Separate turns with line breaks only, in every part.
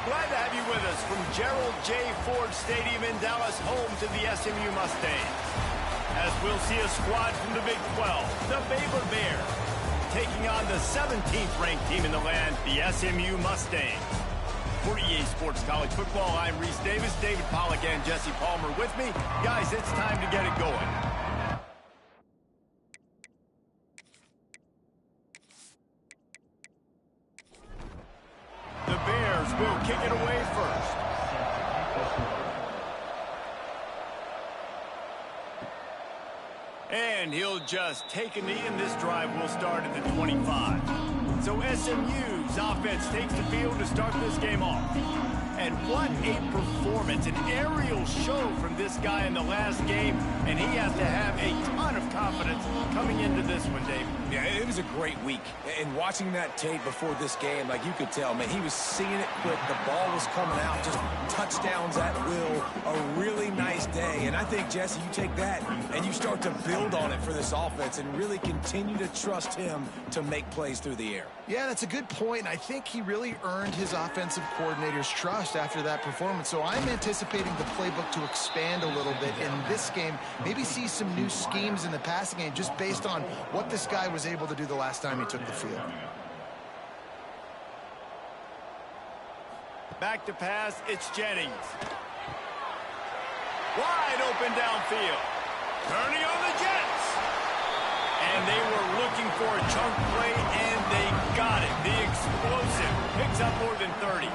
Glad to have you with us from Gerald J. Ford Stadium in Dallas, home to the SMU Mustangs. As we'll see a squad from the Big 12, the Baylor Bears, taking on the 17th ranked team in the land, the SMU Mustangs. For EA Sports College Football, I'm Reese Davis, David Pollack, and Jesse Palmer with me. Guys, it's time to get it going. The Bears will kick it away first. And he'll just take a knee, and this drive will start at the 25. So SMU's offense takes the field to start this game off. And what a performance, an aerial show from this guy in the last game, and he has to have a ton of confidence coming into this one, Dave.
Yeah, it was a great week. And watching that tape before this game, like you could tell, man, he was seeing it quick. The ball was coming out, just touchdowns at will. A really nice day. And I think, Jesse, you take that and you start to build on it for this offense and really continue to trust him to make plays through the air.
Yeah, that's a good point. And I think he really earned his offensive coordinator's trust after that performance. So I'm anticipating the playbook to expand a little bit in this game. Maybe see some new schemes in the passing game just based on what this guy was able to do the last time he took the field.
Back to pass, it's Jennings. Wide open downfield. Turning on the Jets. And they were looking for a chunk play, and they got it. The explosive picks up more than 30.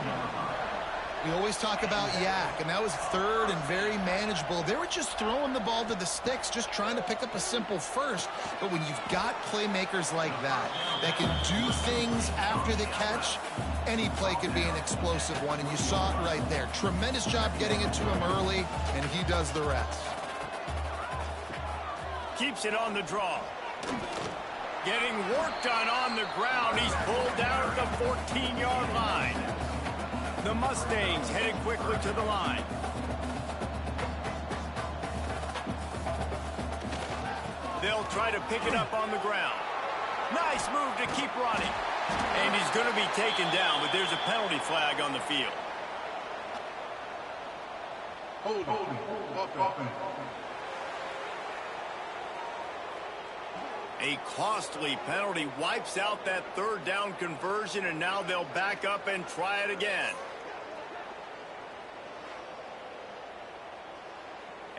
We always talk about Yak, and that was third and very manageable. They were just throwing the ball to the sticks, just trying to pick up a simple first. But when you've got playmakers like that can do things after the catch, any play could be an explosive one, and you saw it right there. Tremendous job getting it to him early, and he does the rest.
Keeps it on the draw. Getting work done on the ground. He's pulled down at the 14-yard line. The Mustangs headed quickly to the line. They'll try to pick it up on the ground. Nice move to keep running. And he's going to be taken down, but there's a penalty flag on the field.
Hold.
A costly penalty wipes out that third down conversion, and now they'll back up and try it again.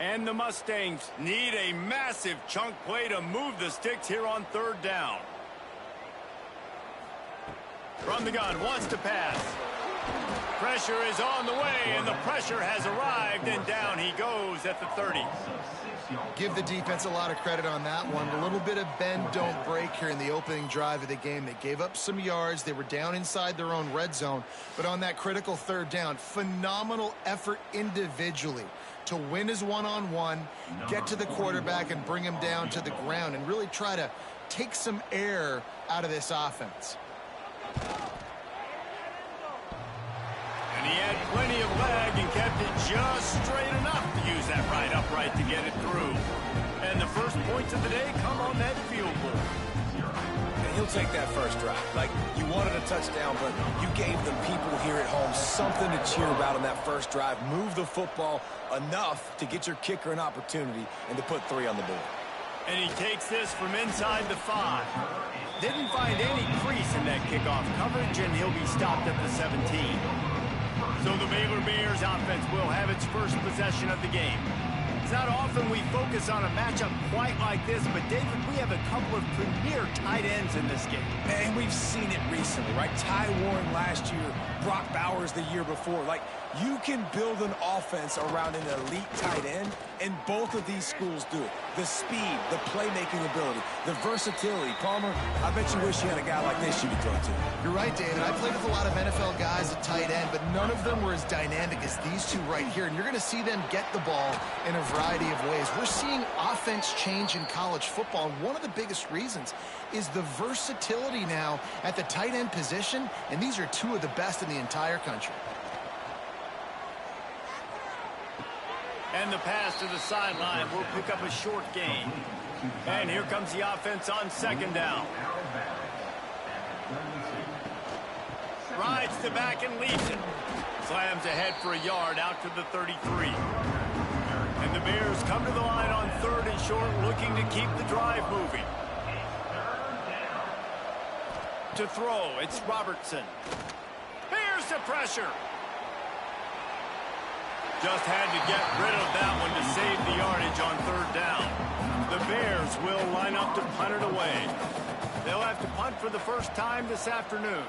And the Mustangs need a massive chunk play to move the sticks here on third down. From the gun, wants to pass. Pressure is on the way, and the pressure has arrived, and down he goes at the 30.
Give the defense a lot of credit on that one. A little bit of bend, don't break here in the opening drive of the game. They gave up some yards. They were down inside their own red zone. But on that critical third down, phenomenal effort individually to win his one-on-one, get to the quarterback and bring him down to the ground and really try to take some air out of this offense.
And he had plenty of leg and kept it just straight enough to use that right upright to get it through. And the first points of the day come on that field goal.
And he'll take that first drive. Like, you wanted a touchdown, but you gave the people here at home something to cheer about on that first drive. Move the football enough to get your kicker an opportunity and to put 3 on the board.
And he takes this from inside the 5. Didn't find any crease in that kickoff coverage, and he'll be stopped at the 17. So the Baylor Bears offense will have its first possession of the game. It's not often we focus on a matchup quite like this, but David, we have a couple of premier tight ends in this game.
And we've seen it recently, right? Ty Warren last year, Brock Bowers the year before. Like, you can build an offense around an elite tight end, and both of these schools do it. The speed, the playmaking ability, the versatility. Palmer, I bet you wish you had a guy like this you could throw to.
You're right, David. I played with a lot of NFL guys at tight end, but none of them were as dynamic as these two right here. And you're going to see them get the ball in a variety of ways. We're seeing offense change in college football, and one of the biggest reasons is the versatility now at the tight end position, and these are two of the best in the entire country.
And the pass to the sideline will pick up a short gain. And here comes the offense on second down. Rides the back and leaves it. Slams ahead for a yard out to the 33. And the Bears come to the line on 3rd and short, looking to keep the drive moving. To throw, it's Robertson. Bears the pressure. Just had to get rid of that one to save the yardage on 3rd down. The Bears will line up to punt it away. They'll have to punt for the first time this afternoon.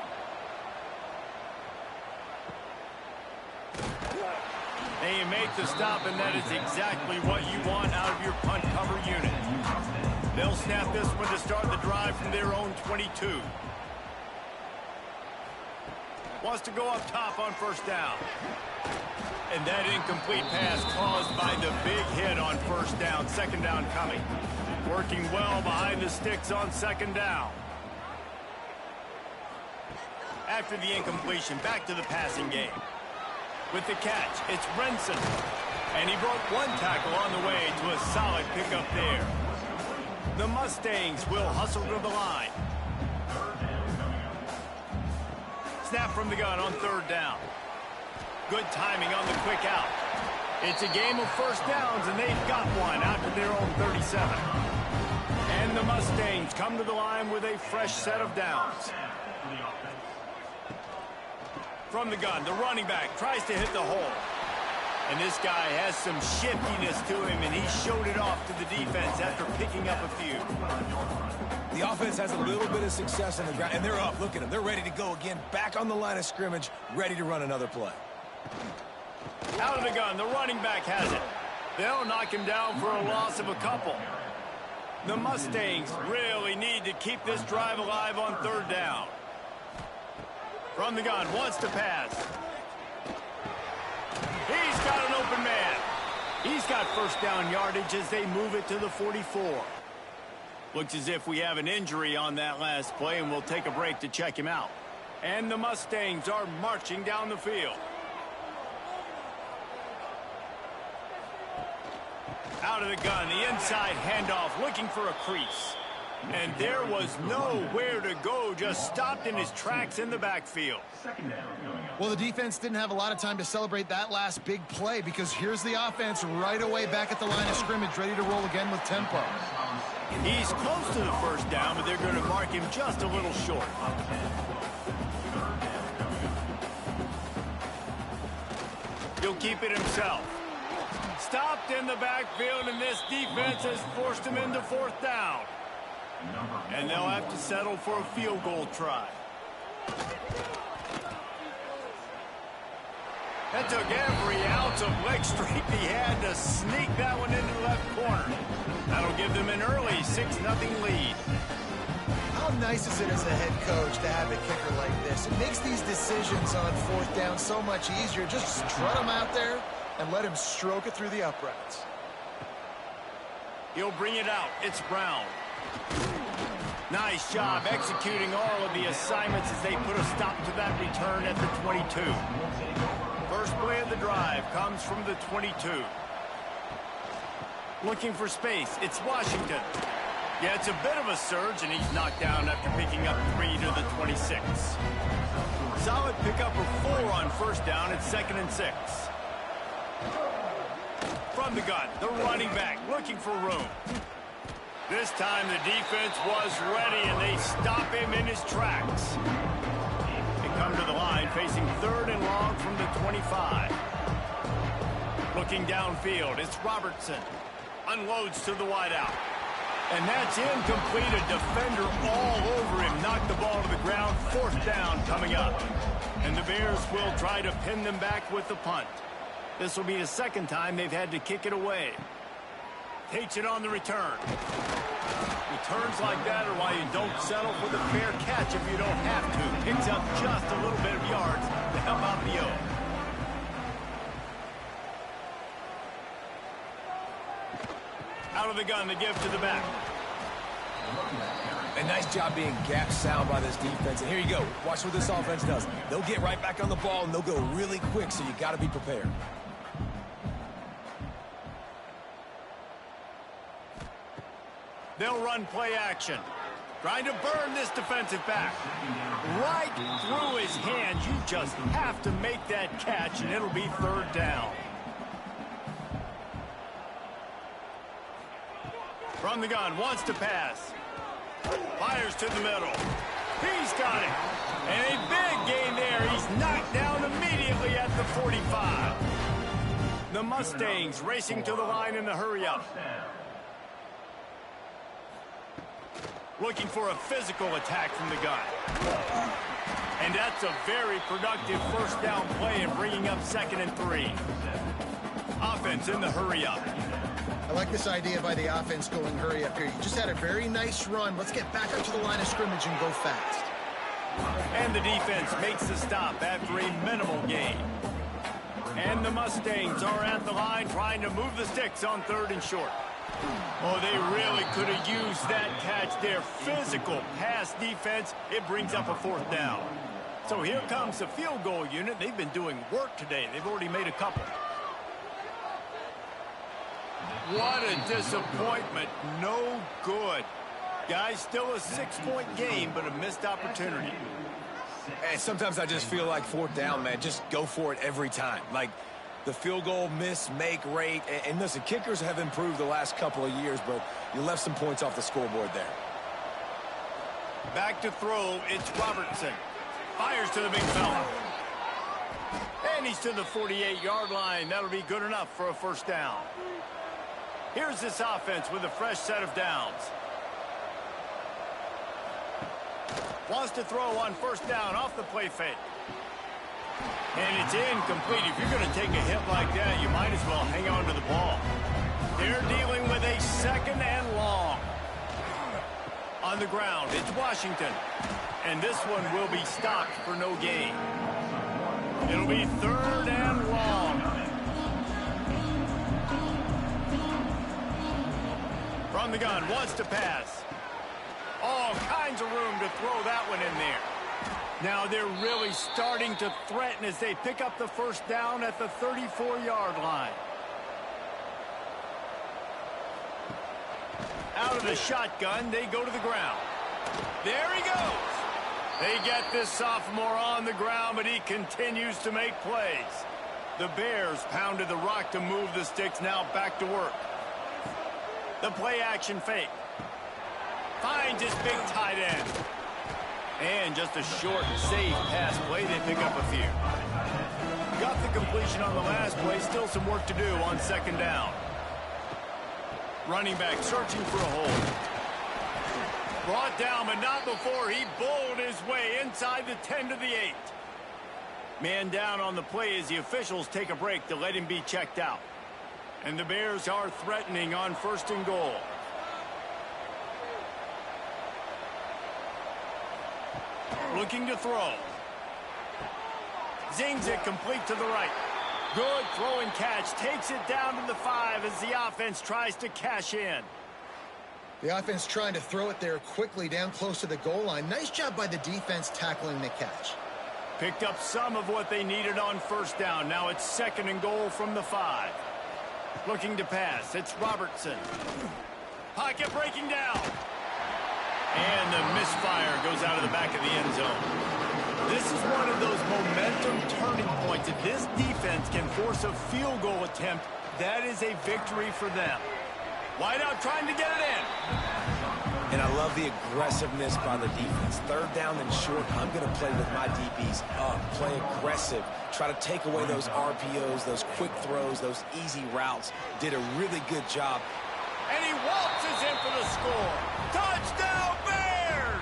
They make the stop, and that is exactly what you want out of your punt cover unit. They'll snap this one to start the drive from their own 22. Wants to go up top on 1st down. And that incomplete pass caused by the big hit on 1st down. 2nd down coming. Working well behind the sticks on 2nd down. After the incompletion, back to the passing game. With the catch, it's Renson. And he broke one tackle on the way to a solid pickup there. The Mustangs will hustle to the line. Snap from the gun on 3rd down. Good timing on the quick out. It's a game of 1st downs, and they've got one out to their own 37. And the Mustangs come to the line with a fresh set of downs. From the gun, the running back tries to hit the hole. And this guy has some shiftiness to him, and he showed it off to the defense after picking up a few.
The offense has a little bit of success on the ground, and they're up. Look at them. They're ready to go again. Back on the line of scrimmage, ready to run another play.
Out of the gun, the running back has it. They'll knock him down for a loss of a couple. The Mustangs really need to keep this drive alive on 3rd down. From the gun, wants to pass. He's got an open man. He's got 1st down yardage as they move it to the 44. Looks as if we have an injury on that last play, and we'll take a break to check him out. And the Mustangs are marching down the field. Out of the gun, the inside handoff, looking for a crease. And there was nowhere to go, just stopped in his tracks in the backfield.
Well, the defense didn't have a lot of time to celebrate that last big play, because here's the offense right away back at the line of scrimmage, ready to roll again with tempo.
He's close to the 1st down, but they're going to mark him just a little short. He'll keep it himself. Stopped in the backfield, and this defense has forced him into 4th down. And they'll have to settle for a field goal try. That took every ounce of leg strength he had to sneak that one into the left corner. That'll give them an early 6-0 lead.
How nice is it as a head coach to have a kicker like this? It makes these decisions on 4th down so much easier. Just strut him out there and let him stroke it through the uprights.
He'll bring it out. It's Brown. Nice job executing all of the assignments as they put a stop to that return at the 22. First play of the drive comes from the 22. Looking for space. It's Washington. Yeah, it's a bit of a surge, and he's knocked down after picking up 3 to the 26. Solid pickup of 4 on 1st down. It's 2nd and 6. From the gun, the running back looking for room. This time the defense was ready, and they stop him in his tracks. They come to the line facing 3rd and long from the 25. Looking downfield, it's Robertson. Unloads to the wideout. And that's incomplete. A defender all over him. Knocked the ball to the ground. 4th down coming up. And the Bears will try to pin them back with the punt. This will be the 2nd time they've had to kick it away. Takes it on the return. Returns like that are why you don't settle for the fair catch if you don't have to. Picks up just a little bit of yards to help out the O. Out of the gun, the give to the back.
A nice job being gap sound by this defense. And here you go. Watch what this offense does. They'll get right back on the ball, and they'll go really quick, so you got to be prepared.
They'll run play action. Trying to burn this defensive back. Right through his hands. You just have to make that catch, and it'll be third down. From the gun, wants to pass. Fires to the middle. He's got it. And a big gain there. He's knocked down immediately at the 45. The Mustangs racing to the line in the hurry-up. Looking for a physical attack from the gun. And that's a very productive first down play and bringing up 2nd and 3. Offense in the hurry-up.
I like this idea by the offense going hurry up here. You just had a very nice run. Let's get back up to the line of scrimmage and go fast.
And the defense makes the stop after a minimal gain. And the Mustangs are at the line trying to move the sticks on 3rd and short. Oh, they really could have used that catch there. Physical pass defense. It brings up a 4th down. So here comes the field goal unit. They've been doing work today. They've already made a couple. What a disappointment. No good. Guys, still a 6-point game, but a missed opportunity.
And sometimes I just feel like 4th down, man. Just go for it every time. Like the field goal miss-make rate. And listen, kickers have improved the last couple of years, but you left some points off the scoreboard there.
Back to throw. It's Robertson. Fires to the big fella. And he's to the 48-yard line. That'll be good enough for a first down. Here's this offense with a fresh set of downs. Wants to throw on first down off the play fake. And it's incomplete. If you're going to take a hit like that, you might as well hang on to the ball. They're dealing with a 2nd and long. On the ground, it's Washington. And this one will be stopped for no gain. It'll be 3rd and long. From the gun, wants to pass. All kinds of room to throw that one in there. Now they're really starting to threaten as they pick up the first down at the 34-yard line. Out of the shotgun, they go to the ground. There he goes. They get this sophomore on the ground, but he continues to make plays. The Bears pounded the rock to move the sticks, now back to work. The play-action fake. Finds his big tight end. And just a short, safe pass play. They pick up a few. Got the completion on the last play. Still some work to do on 2nd down. Running back searching for a hole. Brought down, but not before he bowled his way inside the 10 to the 8. Man down on the play as the officials take a break to let him be checked out. And the Bears are threatening on 1st and goal. Looking to throw. Zings it complete to the right. Good throw and catch. Takes it down to the 5 as the offense tries to cash in.
The offense trying to throw it there quickly down close to the goal line. Nice job by the defense tackling the catch.
Picked up some of what they needed on first down. Now it's 2nd and goal from the 5. Looking to pass. It's Robertson. Pocket breaking down. And the misfire goes out of the back of the end zone. This is one of those momentum turning points. If this defense can force a field goal attempt, that is a victory for them. Wideout trying to get it in.
And I love the aggressiveness by the defense. 3rd down and short, I'm going to play with my DBs up. Play aggressive. Try to take away those RPOs, those quick throws, those easy routes. Did a really good job.
And he waltzes in for the score. Touchdown, Bears!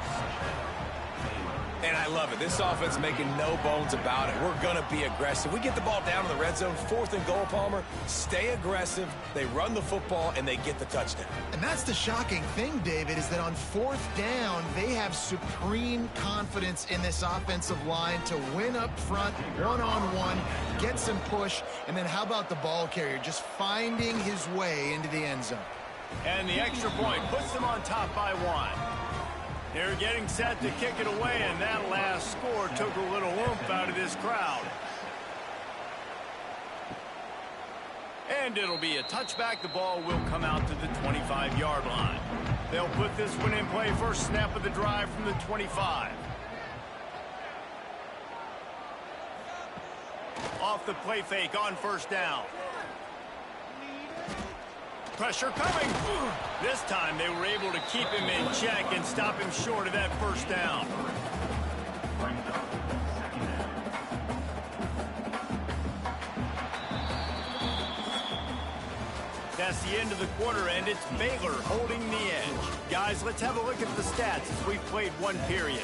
And I love it. This offense making no bones about it. We're going to be aggressive. We get the ball down in the red zone, 4th and goal, Palmer. Stay aggressive. They run the football, and they get the touchdown.
And that's the shocking thing, David, is that on 4th down, they have supreme confidence in this offensive line to win up front, one-on-one, get some push, and then how about the ball carrier just finding his way into the end zone?
And the extra point puts them on top by 1. They're getting set to kick it away, and that last score took a little oomph out of this crowd. And it'll be a touchback. The ball will come out to the 25-yard line. They'll put this one in play first snap of the drive from the 25. Off the play fake on first down. Pressure coming. This time they were able to keep him in check and stop him short of that first down. That's the end of the quarter, and it's Baylor holding the edge. Guys, let's have a look at the stats as we've played one period.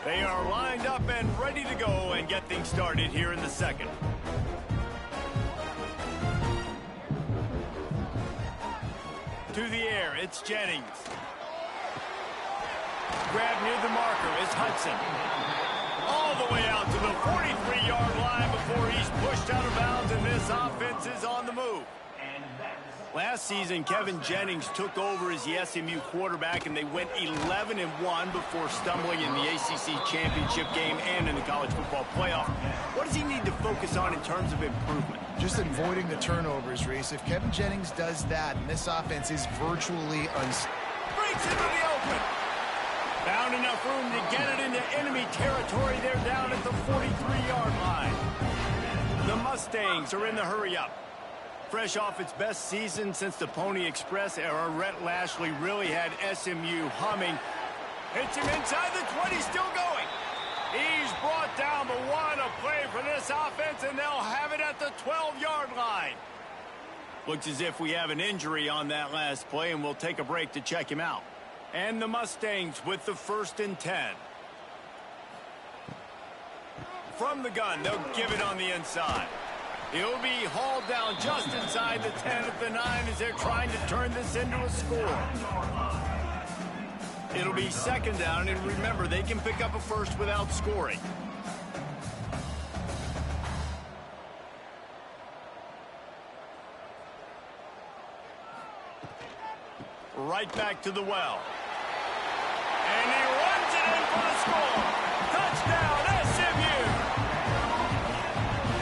They are lined up and ready to go and get things started here in the second. To the air, it's Jennings. Grab near the marker is Hudson. All the way out to the 43-yard line before he's pushed out of bounds, and this offense is on the move. Last season, Kevin Jennings took over as the SMU quarterback, and they went 11-1 before stumbling in the ACC championship game and in the college football playoff. What does he need to focus on in terms of improvement?
Just avoiding the turnovers, Reese. If Kevin Jennings does that, and this offense is virtually
breaks into the open. Found enough room to get it into enemy territory. They're down at the 43-yard line. The Mustangs are in the hurry-up. Fresh off its best season since the Pony Express era, Rhett Lashley really had SMU humming. Hits him inside the 20, still going. He's brought down, but what a play for this offense, and they'll have it at the 12-yard line. Looks as if we have an injury on that last play, and we'll take a break to check him out. And the Mustangs with the 1st and 10. From the gun, they'll give it on the inside. He'll be hauled down just inside the 10 at the 9 as they're trying to turn this into a score. It'll be 2nd down, and remember, they can pick up a first without scoring. Right back to the well. And he runs it in for the score. Touchdown, SMU!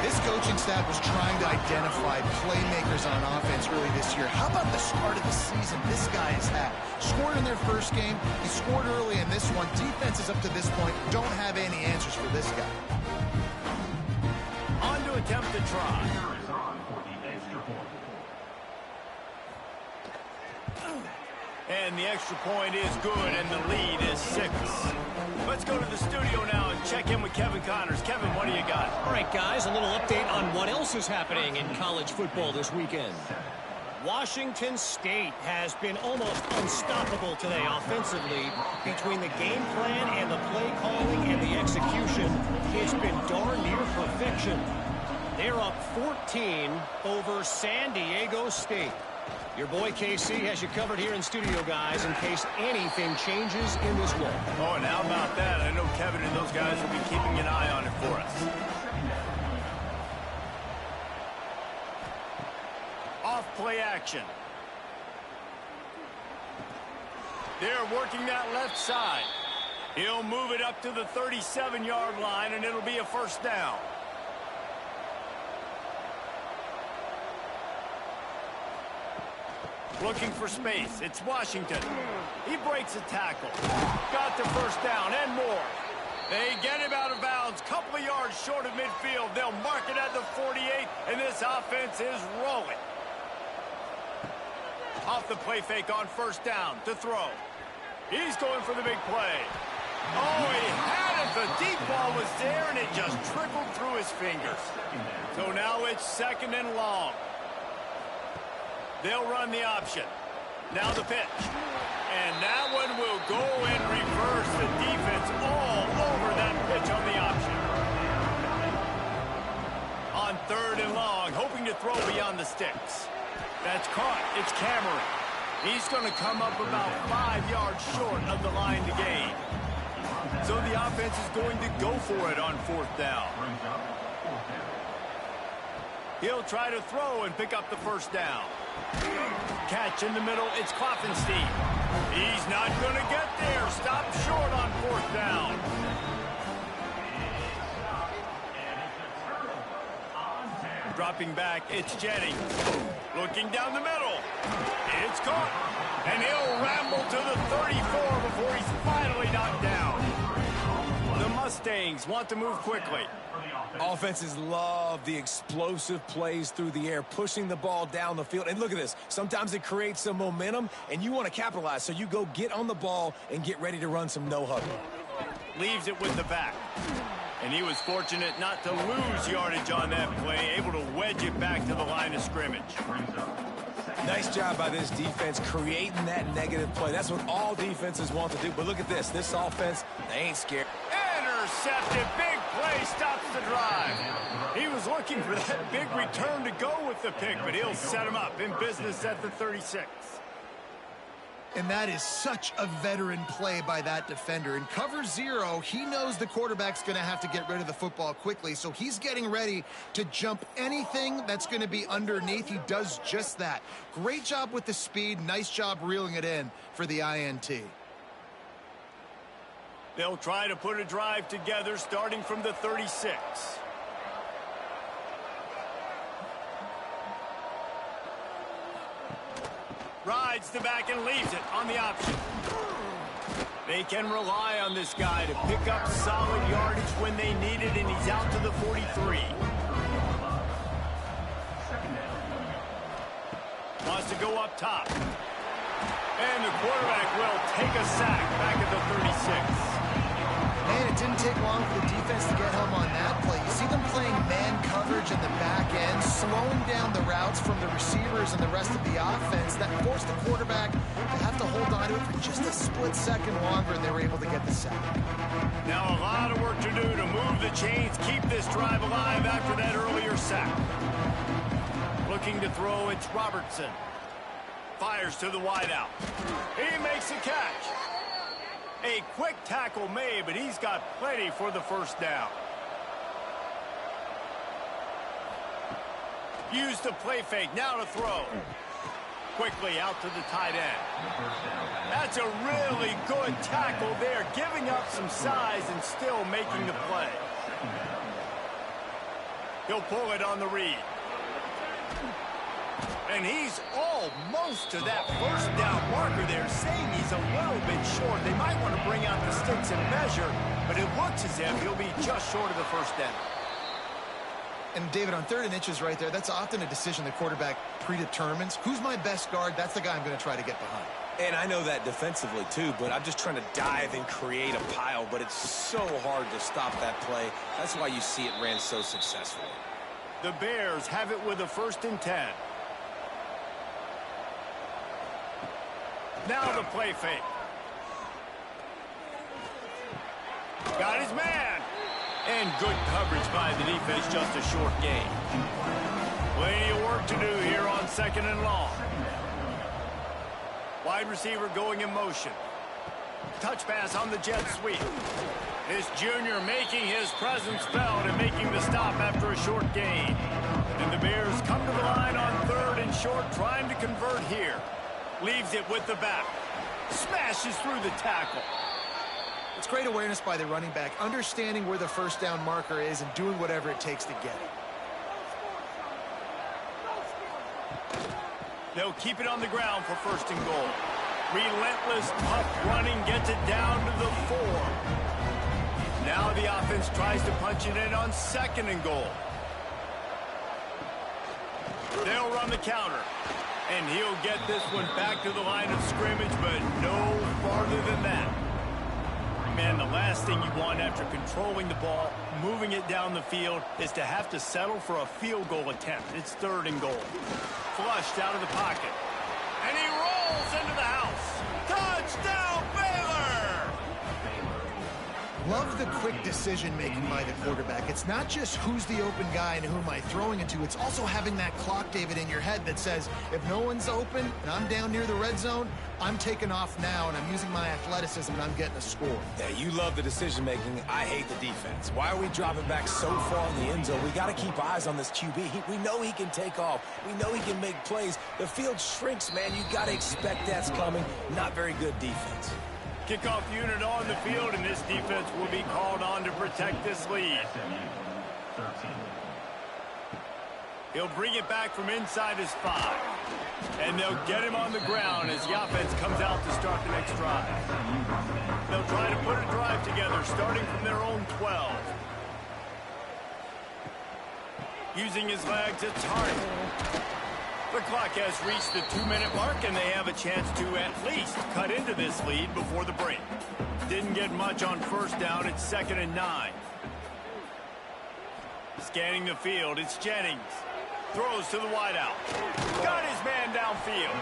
This coaching staff was trying to identify playmakers on offense early this year. How about the start of the season this guy has had? Scored in their first game. He scored early in this one. Defenses up to this point don't have any answers for this guy.
On to attempt to try. And the extra point is good, and the lead is 6. Let's go to the studio now and check in with Kevin Connors. Kevin, what do you got?
All right, guys, a little update on what else is happening in college football this weekend. Washington State has been almost unstoppable today offensively. Between the game plan and the play calling and the execution, it's been darn near perfection. They're up 14 over San Diego State. Your boy KC has you covered here in studio, guys, in case anything changes in this one.
Oh, and how about that? I know Kevin and those guys will be keeping an eye on it for us. Off play action. They're working that left side. He'll move it up to the 37-yard line, and it'll be a 1st down. Looking for space. It's Washington. He breaks a tackle. Got the 1st down and more. They get him out of bounds. Couple of yards short of midfield. They'll mark it at the 48, and this offense is rolling. Off the play fake on 1st down to throw. He's going for the big play. Oh, he had it. The deep ball was there, and it just trickled through his fingers. So now it's 2nd and long. They'll run the option. Now the pitch. And that one will go and reverse the defense all over that pitch on the option. On 3rd and long, hoping to throw beyond the sticks. That's caught. It's Cameron. He's going to come up about 5 yards short of the line to gain. So the offense is going to go for it on 4th down. He'll try to throw and pick up the 1st down. Catch in the middle, it's Klopfenstein. He's not going to get there. Stop short on 4th down. Dropping back, it's Jennings. Looking down the middle. It's caught. And he'll ramble to the 34 before he's finally knocked down. The Mustangs want to move quickly.
Offenses love the explosive plays through the air, pushing the ball down the field. And look at this. Sometimes it creates some momentum, and you want to capitalize. So you go get on the ball and get ready to run some no-huddle.
Leaves it with the back. And he was fortunate not to lose yardage on that play, able to wedge it back to the line of scrimmage.
Nice job by this defense creating that negative play. That's what all defenses want to do. But look at this. This offense, they ain't scared.
Intercepted. Big play stops the drive. He was looking for that big return to go with the pick, but he'll set him up in business at the 36.
And that is such a veteran play by that defender. In cover 0, he knows the quarterback's going to have to get rid of the football quickly, so he's getting ready to jump anything that's going to be underneath. He does just that. Great job with the speed. Nice job reeling it in for the INT.
They'll try to put a drive together starting from the 36. Rides the back and leaves it on the option. They can rely on this guy to pick up solid yardage when they need it, and he's out to the 43. Wants to go up top. And the quarterback will take a sack back at the 36.
Man, it didn't take long for the defense to get home on that play. You see them playing man coverage in the back end, slowing down the routes from the receivers and the rest of the offense. That forced the quarterback to have to hold on to it for just a split second longer, and they were able to get the sack.
Now a lot of work to do to move the chains, keep this drive alive after that earlier sack. Looking to throw, it's Robertson. Fires to the wideout. He makes a catch. A quick tackle made, but he's got plenty for the first down. Use the play fake, now to throw. Quickly out to the tight end. That's a really good tackle there, giving up some size and still making the play. He'll pull it on the read. And he's almost to that first down marker there, saying he's a little bit short. They might want to bring out the sticks and measure, but it looks as if he'll be just short of the first down.
And David, on 3rd and inches right there, that's often a decision the quarterback predetermines. Who's my best guard? That's the guy I'm going to try to get behind.
And I know that defensively too, but I'm just trying to dive and create a pile, but it's so hard to stop that play. That's why you see it ran so successfully.
The Bears have it with a 1st and 10. Now the play fake. Got his man. And good coverage by the defense, just a short gain. Plenty of work to do here on 2nd and long. Wide receiver going in motion. Touch pass on the jet sweep. This junior making his presence felt and making the stop after a short gain. And the Bears come to the line on 3rd and short, trying to convert here. Leaves it with the back. Smashes through the tackle.
It's great awareness by the running back, understanding where the first down marker is and doing whatever it takes to get it.
They'll keep it on the ground for 1st and goal. Relentless, tough running gets it down to the 4. Now the offense tries to punch it in on 2nd and goal. They'll run the counter. And he'll get this one back to the line of scrimmage, but no farther than that. Man, the last thing you want after controlling the ball, moving it down the field, is to have to settle for a field goal attempt. It's 3rd and goal. Flushed out of the pocket. And he rolls into the house. Touchdown, Baylor!
Love the quick decision-making by the quarterback. It's not just who's the open guy and who am I throwing it to. It's also having that clock, David, in your head that says, if no one's open and I'm down near the red zone, I'm taking off now, and I'm using my athleticism, and I'm getting a score.
Yeah, you love the decision-making. I hate the defense. Why are we dropping back so far in the end zone? We got to keep eyes on this QB. We know he can take off. We know he can make plays. The field shrinks, man. You got to expect that's coming. Not very good defense.
Kickoff unit on the field, and this defense will be called on to protect this lead. He'll bring it back from inside his 5. And they'll get him on the ground as the offense comes out to start the next drive. They'll try to put a drive together, starting from their own 12. Using his legs, it's Harding. The clock has reached the 2-minute mark, and they have a chance to at least cut into this lead before the break. Didn't get much on first down. It's 2nd and 9. Scanning the field, it's Jennings. Throws to the wideout. Got his man downfield.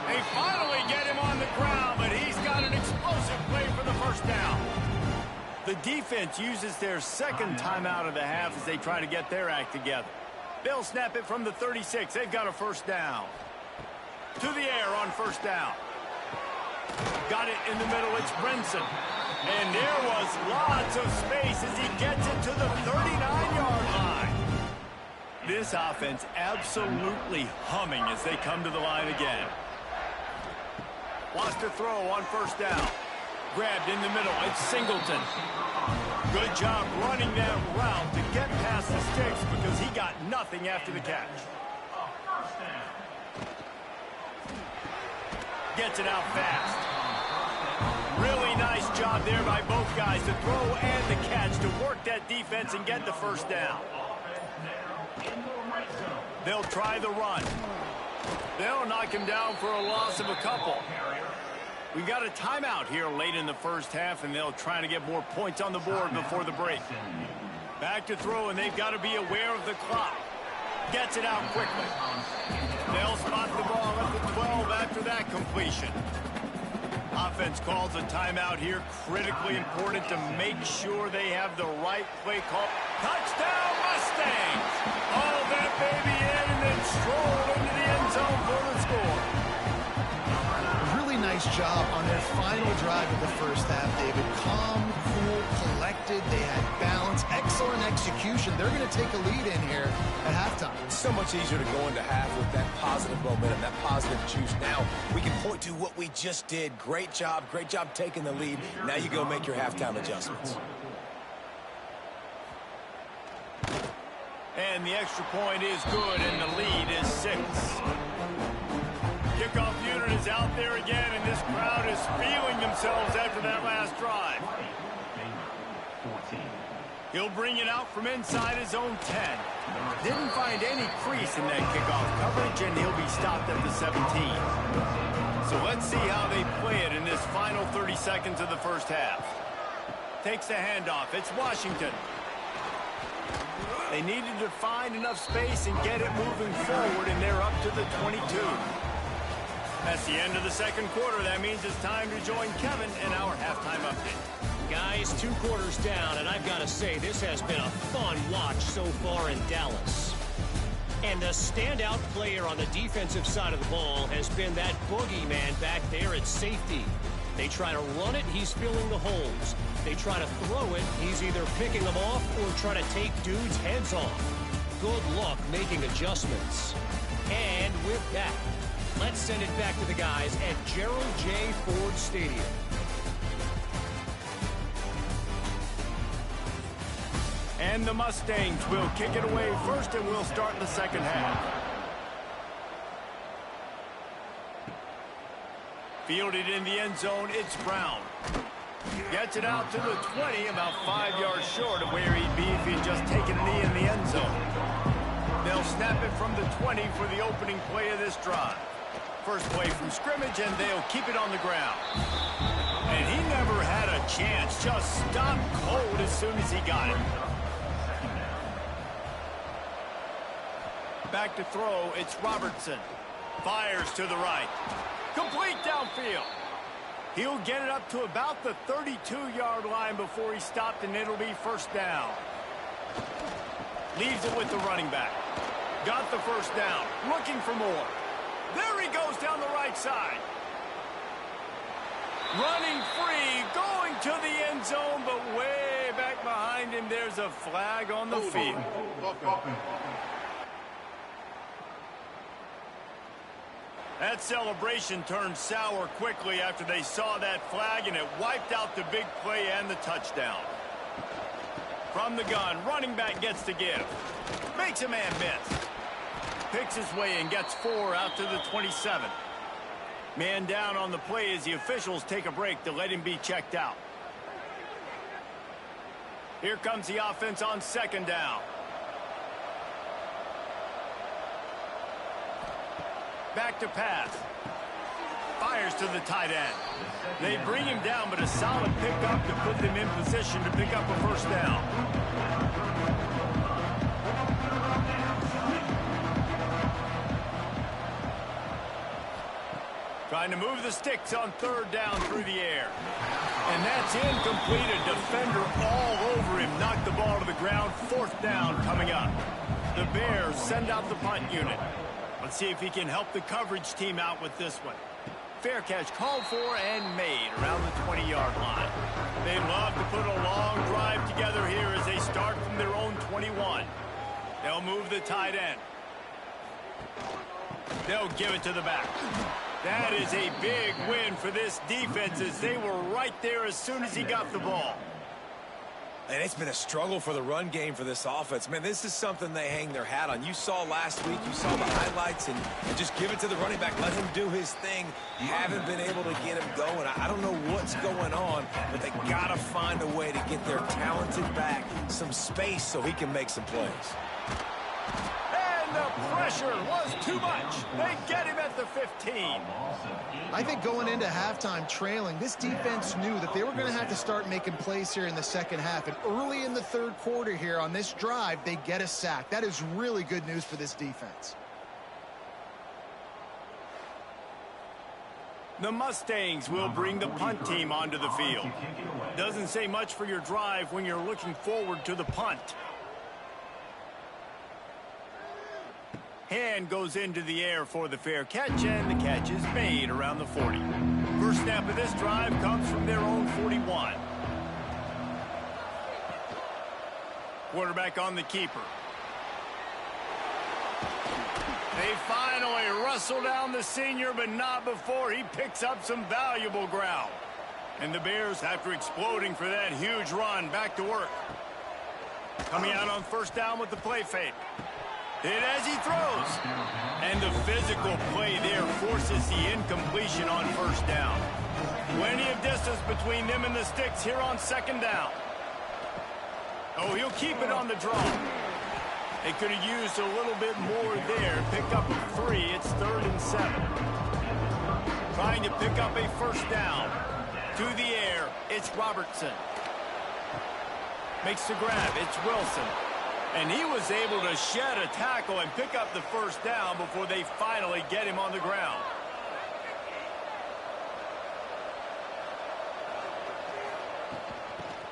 They finally get him on the ground, but he's got an explosive play for the first down. The defense uses their second timeout of the half as they try to get their act together. They'll snap it from the 36. They've got a first down. To the air on first down. Got it in the middle. It's Brinson. And there was lots of space as he gets it to the 39-yard line. This offense absolutely humming as they come to the line again. Wants to throw on first down. Grabbed in the middle. It's Singleton. Good job running that route to get past the sticks because he got nothing after the catch. Gets it out fast. Really nice job there by both guys to throw and the catch to work that defense and get the first down. They'll try the run. They'll knock him down for a loss of a couple. We got a timeout here late in the first half, and they'll try to get more points on the board before the break. Back to throw, and they've got to be aware of the clock. Gets it out quickly. They'll spot the ball at the 12 after that completion. Offense calls a timeout here. Critically important to make sure they have the right play call. Touchdown, Mustangs! All that baby in and then stroll into the end zone for the score.
Nice job on their final drive of the first half, David. Calm, cool, collected. They had balance, excellent execution. They're going to take a lead in here at halftime.
It's so much easier to go into half with that positive momentum, that positive juice. Now we can point to what we just did. Great job taking the lead. Now you go make your halftime adjustments.
And the extra point is good, and the lead is 6. Kickoff unit is out there again, and this crowd is feeling themselves after that last drive. He'll bring it out from inside his own 10. Didn't find any crease in that kickoff coverage, and he'll be stopped at the 17. So let's see how they play it in this final 30 seconds of the first half. Takes the handoff. It's Washington. They needed to find enough space and get it moving forward, and they're up to the 22. That's the end of the second quarter. That means it's time to join Kevin in our halftime update.
Guys, 2 quarters down, and I've got to say, this has been a fun watch so far in Dallas. And the standout player on the defensive side of the ball has been that boogeyman back there at safety. They try to run it, he's filling the holes. They try to throw it, he's either picking them off or trying to take dudes' heads off. Good luck making adjustments. And with that, let's send it back to the guys at Gerald J. Ford Stadium.
And the Mustangs will kick it away first, and we'll start the second half. Fielded in the end zone, it's Brown. Gets it out to the 20, about 5 yards short of where he'd be if he'd just taken a knee in the end zone. They'll snap it from the 20 for the opening play of this drive. First play from scrimmage, and they'll keep it on the ground. And he never had a chance, just stopped cold as soon as he got it. Back to throw, it's Robertson. Fires to the right. Complete downfield. He'll get it up to about the 32-yard line before he's stopped, and it'll be first down. Leaves it with the running back. Got the first down. Looking for more. There he goes down the right side. Running free, going to the end zone, but way back behind him, there's a flag on the field. That celebration turned sour quickly after they saw that flag, and it wiped out the big play and the touchdown. From the gun, running back gets to give. Makes a man miss. picks his way and gets 4 out to the 27. Man down on the play as the officials take a break to let him be checked out. Here comes the offense on 2nd down. Back to pass. Fires to the tight end. They bring him down, but a solid pickup to put them in position to pick up a 1st down. Trying to move the sticks on 3rd down through the air. And that's incomplete. A defender all over him. Knocked the ball to the ground. 4th down coming up. The Bears send out the punt unit. Let's see if he can help the coverage team out with this one. Fair catch called for and made around the 20-yard line. They love to put a long drive together here as they start from their own 21. They'll move the tight end. They'll give it to the back. That is a big win for this defense as they were right there as soon as he got the ball.
And it's been a struggle for the run game for this offense. Man, this is something they hang their hat on. You saw last week, you saw the highlights, and just give it to the running back. Let him do his thing. Haven't been able to get him going. I don't know what's going on, but they got to find a way to get their talented back some space so he can make some plays.
And the pressure was too much. They get him at the 15.
I think going into halftime trailing, this defense knew that they were going to have to start making plays here in the 2nd half. And early in the 3rd quarter here on this drive, they get a sack. That is really good news for this defense.
The Mustangs will bring the punt team onto the field. Doesn't say much for your drive when you're looking forward to the punt. Hand goes into the air for the fair catch, and the catch is made around the 40. First snap of this drive comes from their own 41. Quarterback on the keeper. They finally wrestle down the senior, but not before he picks up some valuable ground. And the Bears, after exploding for that huge run, back to work. Coming out on 1st down with the play fake. Hit as he throws. And the physical play there forces the incompletion on 1st down. Plenty of distance between them and the sticks here on 2nd down. Oh, he'll keep it on the draw. They could have used a little bit more there. Pick up a 3. It's 3rd and 7. Trying to pick up a 1st down. To the air, it's Robertson. Makes the grab. It's Wilson. And he was able to shed a tackle and pick up the 1st down before they finally get him on the ground.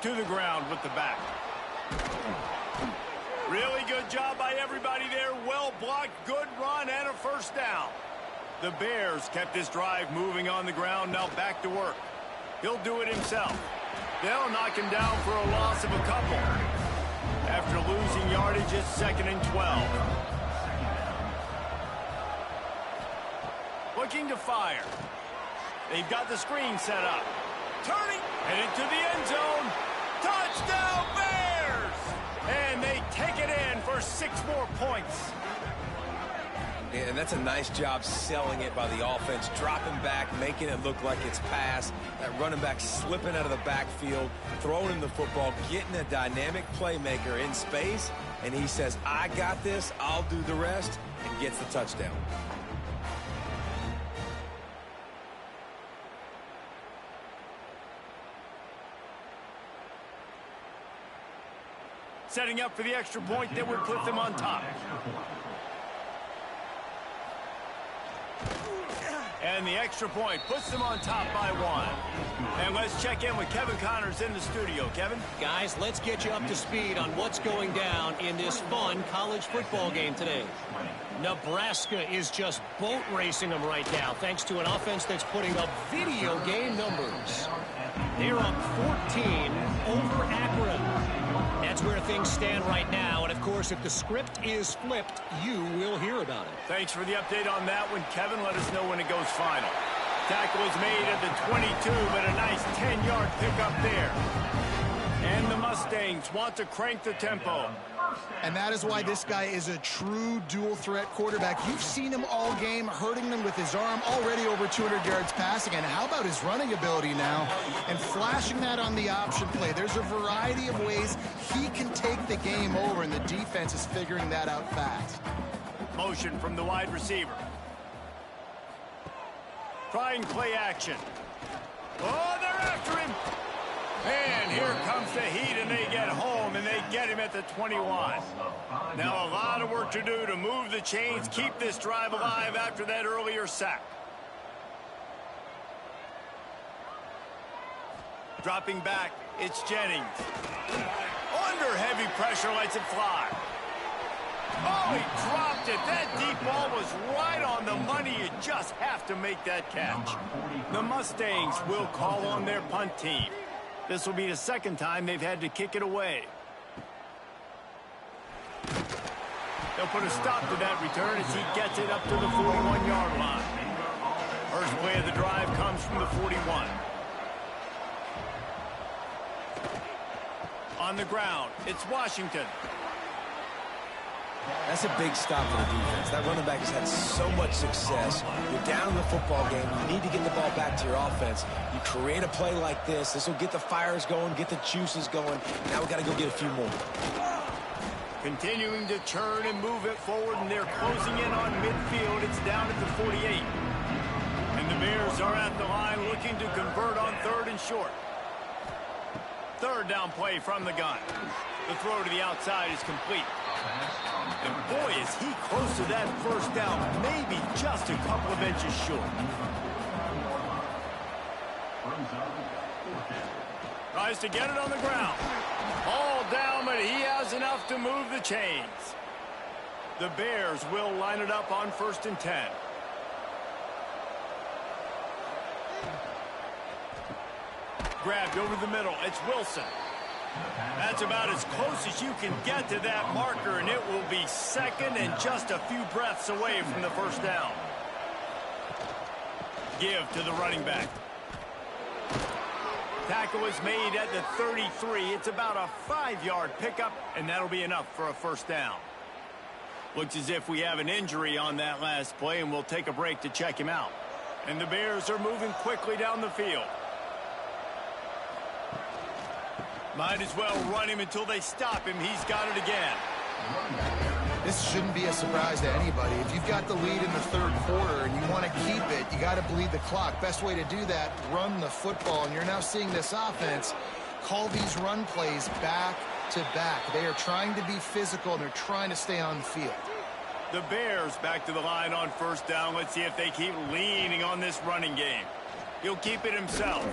To the ground with the back. Really good job by everybody there. Well blocked, good run, and a 1st down. The Bears kept this drive moving on the ground. Now back to work. He'll do it himself. They'll knock him down for a loss of a couple. After losing yardage, it's 2nd and 12. Looking to fire. They've got the screen set up. Turning, headed to the end zone. Touchdown, Bears! And they take it in for 6 more points.
And that's a nice job selling it by the offense, dropping back, making it look like it's pass. That running back slipping out of the backfield, throwing him the football, getting a dynamic playmaker in space, and he says, I got this, I'll do the rest, and gets the touchdown.
Setting up for the extra point that would put them on top. And the extra point puts them on top by 1. And let's check in with Kevin Connors in the studio. Kevin?
Guys, let's get you up to speed on what's going down in this fun college football game today. Nebraska is just boat racing them right now, thanks to an offense that's putting up video game numbers. They're up 14 over Akron. That's where things stand right now. And, of course, if the script is flipped, you will hear about it.
Thanks for the update on that one, Kevin. Let us know when it goes final. Tackle is made at the 22, but a nice 10-yard pickup there. And the Mustangs want to crank the tempo.
And that is why this guy is a true dual-threat quarterback. You've seen him all game, hurting them with his arm, already over 200 yards passing. And how about his running ability now? And flashing that on the option play. There's a variety of ways he can take the game over, and the defense is figuring that out fast.
Motion from the wide receiver. Trying play action. Oh, they're after him. And here comes the heat, and they get home, and they get him at the 21. Now a lot of work to do to move the chains, keep this drive alive after that earlier sack. Dropping back, it's Jennings. Under heavy pressure, lets it fly. Oh, he dropped it. That deep ball was right on the money. You just have to make that catch. The Mustangs will call on their punt team. This will be the second time they've had to kick it away. They'll put a stop to that return as he gets it up to the 41-yard line. First play of the drive comes from the 41. On the ground, it's Washington.
That's a big stop for the defense. That running back has had so much success. You're down in the football game. You need to get the ball back to your offense. You create a play like this. This will get the fires going, get the juices going. Now we got to go get a few more.
Continuing to turn and move it forward, and they're closing in on midfield. It's down at the 48. And the Bears are at the line looking to convert on third and short. Third down play from the gun. The throw to the outside is complete. And boy, is he close to that first down, maybe just a couple of inches short. Tries to get it on the ground. All down, but he has enough to move the chains. The Bears will line it up on 1st and 10. Grabbed over the middle. It's Wilson. That's about as close as you can get to that marker, and it will be second and just a few breaths away from the first down. Give to the running back. Tackle is made at the 33. It's about a 5-yard pickup, and that'll be enough for a first down. Looks as if we have an injury on that last play, and we'll take a break to check him out. And the Bears are moving quickly down the field. Might as well run him until they stop him. He's got it again.
This shouldn't be a surprise to anybody. If you've got the lead in the third quarter and you want to keep it, you got to bleed the clock. Best way to do that, run the football. And you're now seeing this offense call these run plays back to back. They are trying to be physical, and they're trying to stay on the field.
The Bears back to the line on first down. Let's see if they keep leaning on this running game. He'll keep it himself.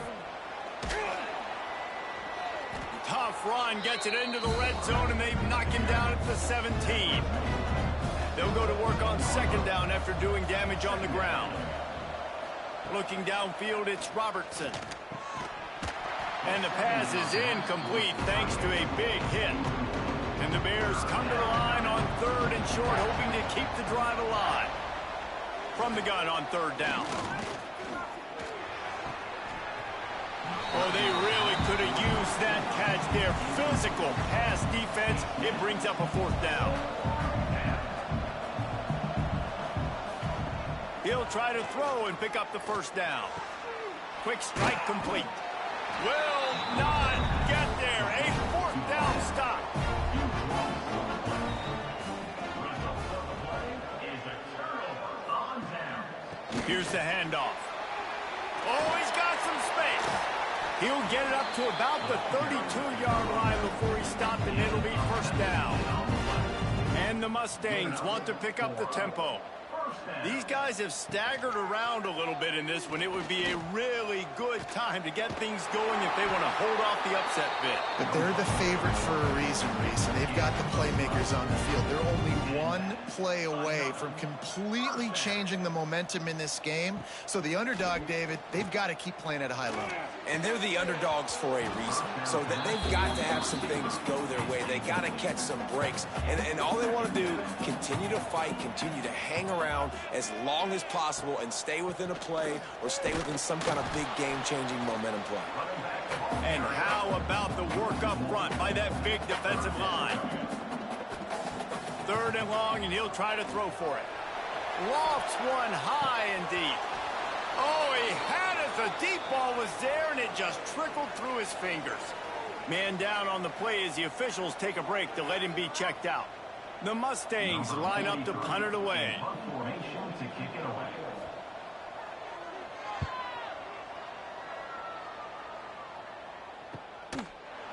Tough run, gets it into the red zone, and they knock him down at the 17. They'll go to work on second down after doing damage on the ground. Looking downfield, it's Robertson. And the pass is incomplete thanks to a big hit. And the Bears come to the line on third and short, hoping to keep the drive alive. From the gun on third down. Oh, they really could have used that catch there. Physical pass defense. It brings up a fourth down. He'll try to throw and pick up the first down. Quick strike complete. Will not get there. A fourth down stop. Here's the handoff. Oh, he's got some space. He'll get it up to about the 32-yard line before he stopped, and it'll be first down. And the Mustangs want to pick up the tempo. These guys have staggered around a little bit in this one. It would be a really good time to get things going if they want to hold off the upset bid.
But they're the favorite for a reason, Reese, and they've got the playmakers on the field. They're only one play away from completely changing the momentum in this game. So the underdog, David, they've got to keep playing at a high level.
And they're the underdogs for a reason. So that they've got to have some things go their way. They got to catch some breaks. And all they want to do, continue to fight, continue to hang around as long as possible and stay within a play or stay within some kind of big game-changing momentum play.
And how about the work up front by that big defensive line? 3rd and long, and he'll try to throw for it. Lofts one high and deep. Oh, he had it. The deep ball was there, and it just trickled through his fingers. Man down on the play as the officials take a break to let him be checked out. The Mustangs line up to punt it away.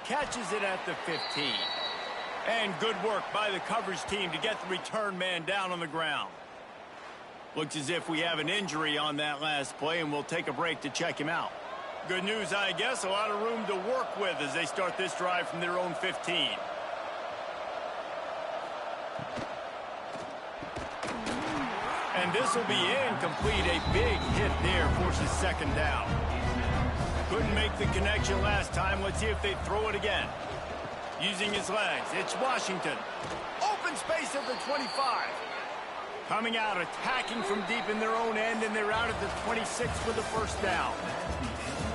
Catches it at the 15. And good work by the coverage team to get the return man down on the ground. Looks as if we have an injury on that last play, and we'll take a break to check him out. Good news, I guess. A lot of room to work with as they start this drive from their own 15. And this will be incomplete. A big hit there forces 2nd down. Couldn't make the connection last time. Let's see if they throw it again. Using his legs, it's Washington. Open space at the 25. Coming out, attacking from deep in their own end, and they're out at the 26 for the 1st down.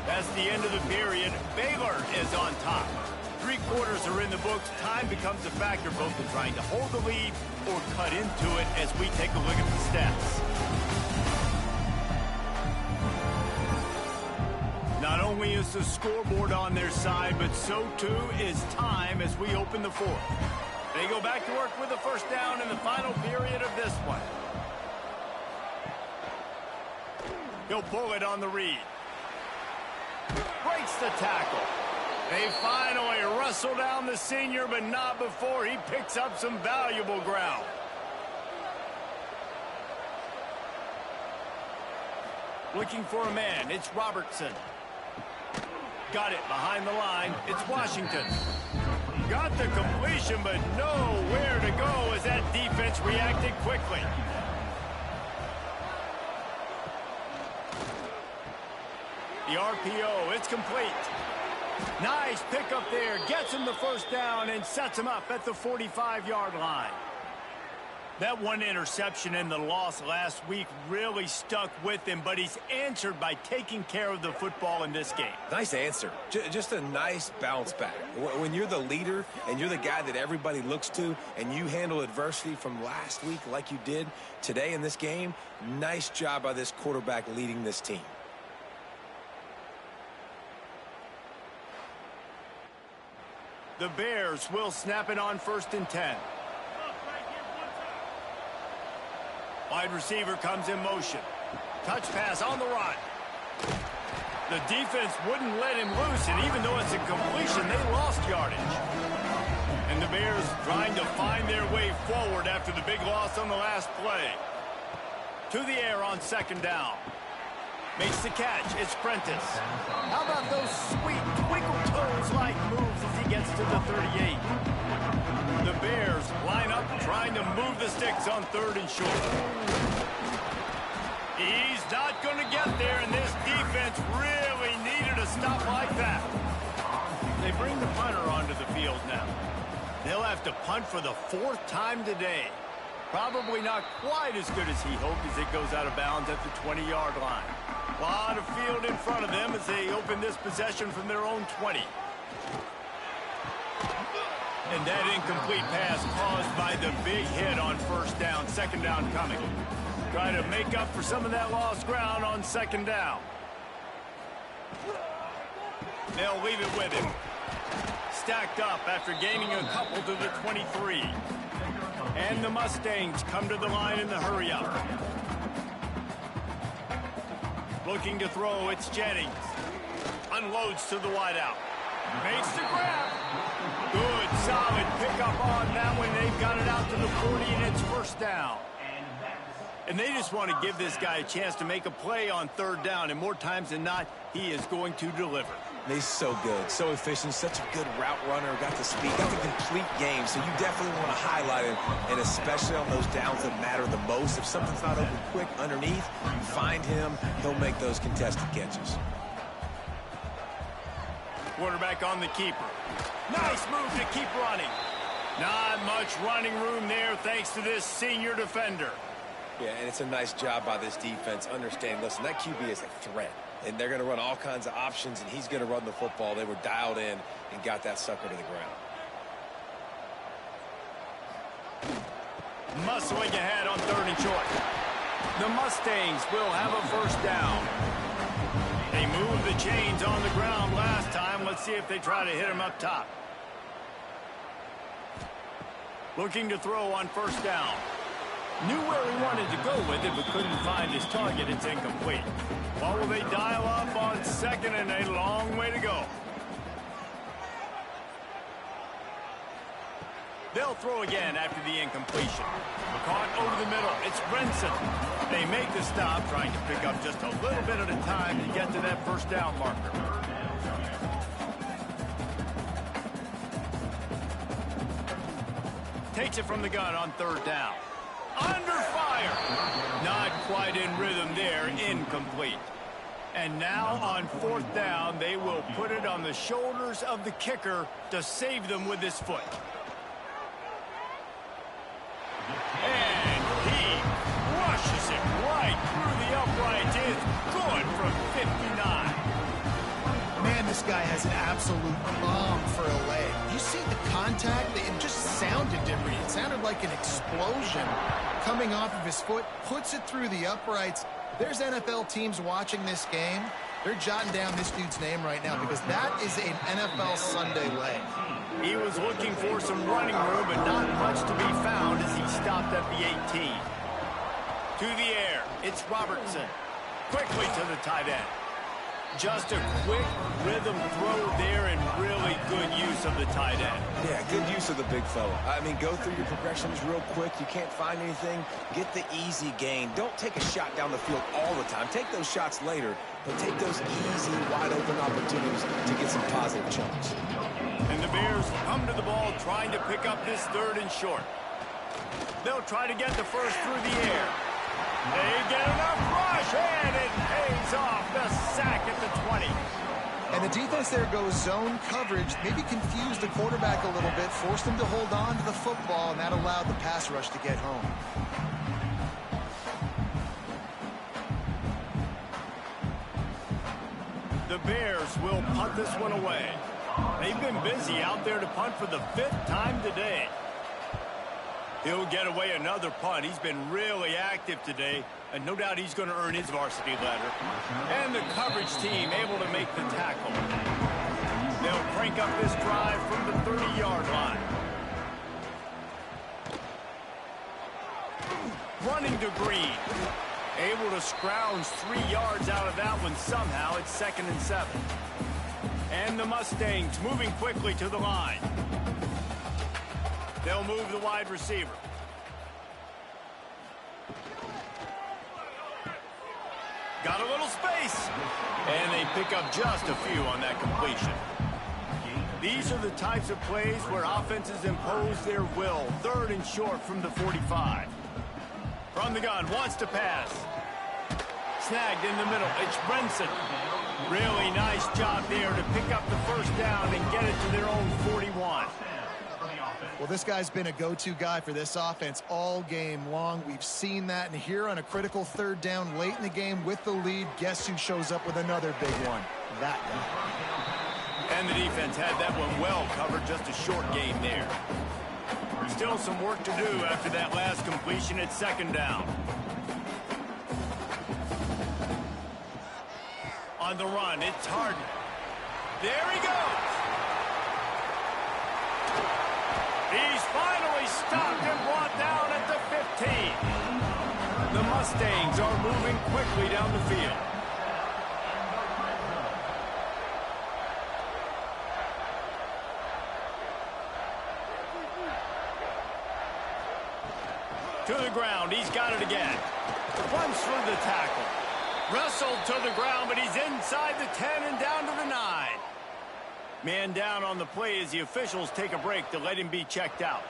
That's the end of the period. Baylor is on top. 3 quarters are in the books. Time becomes a factor both in trying to hold the lead or cut into it as we take a look at the stats. Not only is the scoreboard on their side, but so too is time as we open the 4th. They go back to work with the 1st down in the final period of this one. He'll pull it on the read. Breaks the tackle. They finally wrestle down the senior, but not before he picks up some valuable ground. Looking for a man, it's Robertson. Got it behind the line, it's Washington. Got the completion, but nowhere to go as that defense reacted quickly. The RPO, it's complete. Nice pickup there, gets him the 1st down and sets him up at the 45-yard line. That one interception in the loss last week really stuck with him, but he's answered by taking care of the football in this game.
Nice answer. Just a nice bounce back. When you're the leader and you're the guy that everybody looks to and you handle adversity from last week like you did today in this game, nice job by this quarterback leading this team.
The Bears will snap it on 1st and 10. Wide receiver comes in motion. Touch pass on the run. The defense wouldn't let him loose, and even though it's a completion, they lost yardage. And the Bears trying to find their way forward after the big loss on the last play. To the air on 2nd down. Makes the catch. It's Prentice. How about those sweet twinkle toes-like moves as he gets to the 38? The Bears line up trying to move the sticks on 3rd and short. He's not going to get there, and this defense really needed a stop like that. They bring the punter onto the field now. They'll have to punt for the 4th time today. Probably not quite as good as he hoped as it goes out of bounds at the 20-yard line. A lot of field in front of them as they open this possession from their own 20. And that incomplete pass caused by the big hit on 1st down. 2nd down coming. Try to make up for some of that lost ground on 2nd down. They'll leave it with him. Stacked up after gaining a couple to the 23. And the Mustangs come to the line in the hurry-up. Looking to throw, it's Jennings. Unloads to the wideout. Makes the grab. Good, solid pickup on that one. They've got it out to the 40, and it's 1st down. And they just want to give this guy a chance to make a play on 3rd down, and more times than not, he is going to deliver.
He's so good, so efficient, such a good route runner, got the speed, got the complete game, so you definitely want to highlight him, and especially on those downs that matter the most. If something's not open quick underneath, you find him, he'll make those contested catches.
Quarterback on the keeper. Nice move to keep running. Not much running room there thanks to this senior defender.
Yeah, and it's a nice job by this defense. Understand, listen, that QB is a threat. And they're going to run all kinds of options, and he's going to run the football. They were dialed in and got that sucker to the ground.
Muscling ahead on 3rd and short. The Mustangs will have a first down. They moved the chains on the ground last time. Let's see if they try to hit him up top. Looking to throw on 1st down. Knew where he wanted to go with it, but couldn't find his target. It's incomplete. What will they dial up on 2nd and a long way to go? They'll throw again after the incompletion. Caught over the middle. It's Brinson. They make the stop, trying to pick up just a little bit at a time to get to that 1st down marker. Takes it from the gun on 3rd down. Under fire. Not quite in rhythm there. Incomplete. And now on 4th down, they will put it on the shoulders of the kicker to save them with his foot. And he rushes it right through the uprights. It's good from 59.
Man, this guy has an absolute bomb for a leg. You see the contact? It just sounded different. It sounded like an explosion coming off of his foot. Puts it through the uprights. There's NFL teams watching this game. They're jotting down this dude's name right now because that is an NFL Sunday leg.
He was looking for some running room, but not much to be found as he stopped at the 18. To the air, it's Robertson. Quickly to the tight end. Just a quick rhythm throw there and really good use of the tight end.
Yeah, good use of the big fella. I mean, go through your progressions real quick. You can't find anything. Get the easy gain. Don't take a shot down the field all the time. Take those shots later, but take those easy, wide-open opportunities to get some positive chunks.
And the Bears come to the ball trying to pick up this 3rd and short. They'll try to get the first through the air. They get enough rush, and it pays off. The sack at the 20.
And the defense there goes zone coverage, maybe confused the quarterback a little bit, forced him to hold on to the football, and that allowed the pass rush to get home.
The Bears will punt this one away. They've been busy out there to punt for the 5th time today. He'll get away another punt. He's been really active today, and no doubt he's going to earn his varsity letter. And the coverage team able to make the tackle. They'll crank up this drive from the 30-yard line. Running to Green. Able to scrounge 3 yards out of that one somehow. It's 2nd and 7. And the Mustangs moving quickly to the line. They'll move the wide receiver. Got a little space. And they pick up just a few on that completion. These are the types of plays where offenses impose their will. 3rd and short from the 45. From the gun, wants to pass. Snagged in the middle. It's Brinson. Really nice job there to pick up the first down and get it to their own 41.
Well, this guy's been a go-to guy for this offense all game long. We've seen that, and here on a critical 3rd down late in the game with the lead, guess who shows up with another big one? That guy.
And the defense had that one well covered, just a short game there. Still some work to do after that last completion at 2nd down. On the run, it's Harden. There he goes. He's finally stopped and brought down at the 15. The Mustangs are moving quickly down the field. To the ground, he's got it again. Runs through the tackle. Wrestled to the ground, but he's inside the 10 and down to the 9. Man down on the play as the officials take a break to let him be checked out.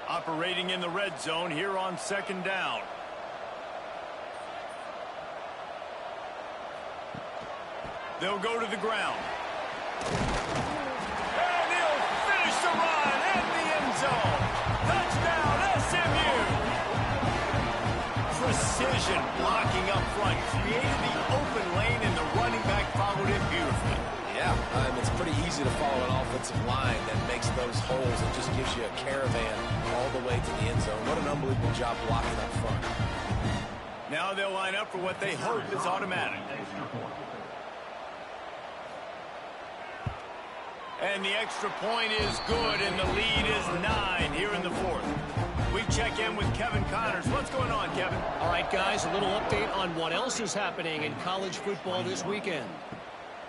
Operating in the red zone here on 2nd down. They'll go to the ground. And he'll finish the run in the end zone. Touchdown, SMU. Precision blocking up front. Created the open lane, and the running back followed it beautifully.
Yeah, it's pretty easy to follow an offense offensive line that makes those holes and just gives you a caravan all the way to the end zone. What an unbelievable job blocking up front.
Now they'll line up for what they hope is automatic. And the extra point is good, and the lead is 9 here in the fourth. We check in with Kevin Connors. What's going on, Kevin?
All right, guys, a little update on what else is happening in college football this weekend.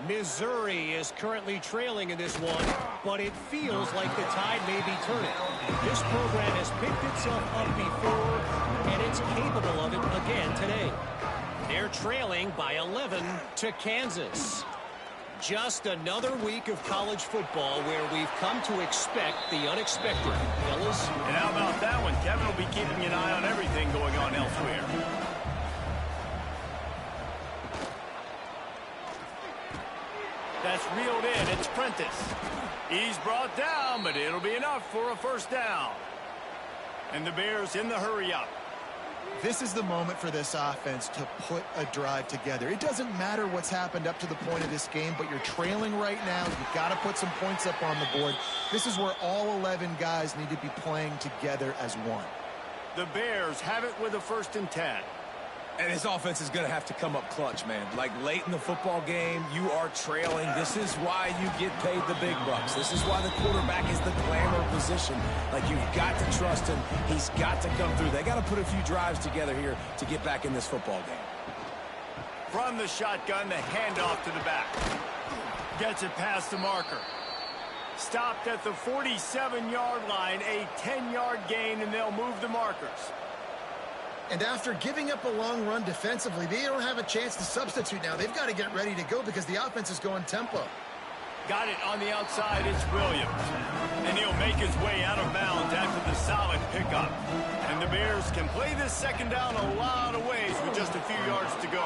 Missouri is currently trailing in this one, but it feels like the tide may be turning. This program has picked itself up before, and it's capable of it again today. They're trailing by 11 to Kansas. Just another week of college football where we've come to expect the unexpected. Fellas?
And how about that one? Kevin will be keeping an eye on everything going on elsewhere. That's reeled in. It's Prentice. He's brought down, but it'll be enough for a first down. And the Bears in the hurry up.
This is the moment for this offense to put a drive together. It doesn't matter what's happened up to the point of this game, but you're trailing right now. You've got to put some points up on the board. This is where all 11 guys need to be playing together as one.
The Bears have it with a 1st and 10.
And his offense is going to have to come up clutch, man. Like late in the football game, you are trailing. This is why you get paid the big bucks. This is why the quarterback is the glamour position. Like, you've got to trust him. He's got to come through. They got to put a few drives together here to get back in this football game.
From the shotgun, the handoff to the back. Gets it past the marker. Stopped at the 47-yard line, a 10-yard gain, and they'll move the markers.
And after giving up a long run defensively, they don't have a chance to substitute now. They've got to get ready to go because the offense is going tempo.
Got it on the outside. It's Williams. And he'll make his way out of bounds after the solid pickup. And the Bears can play this second down a lot of ways with just a few yards to go.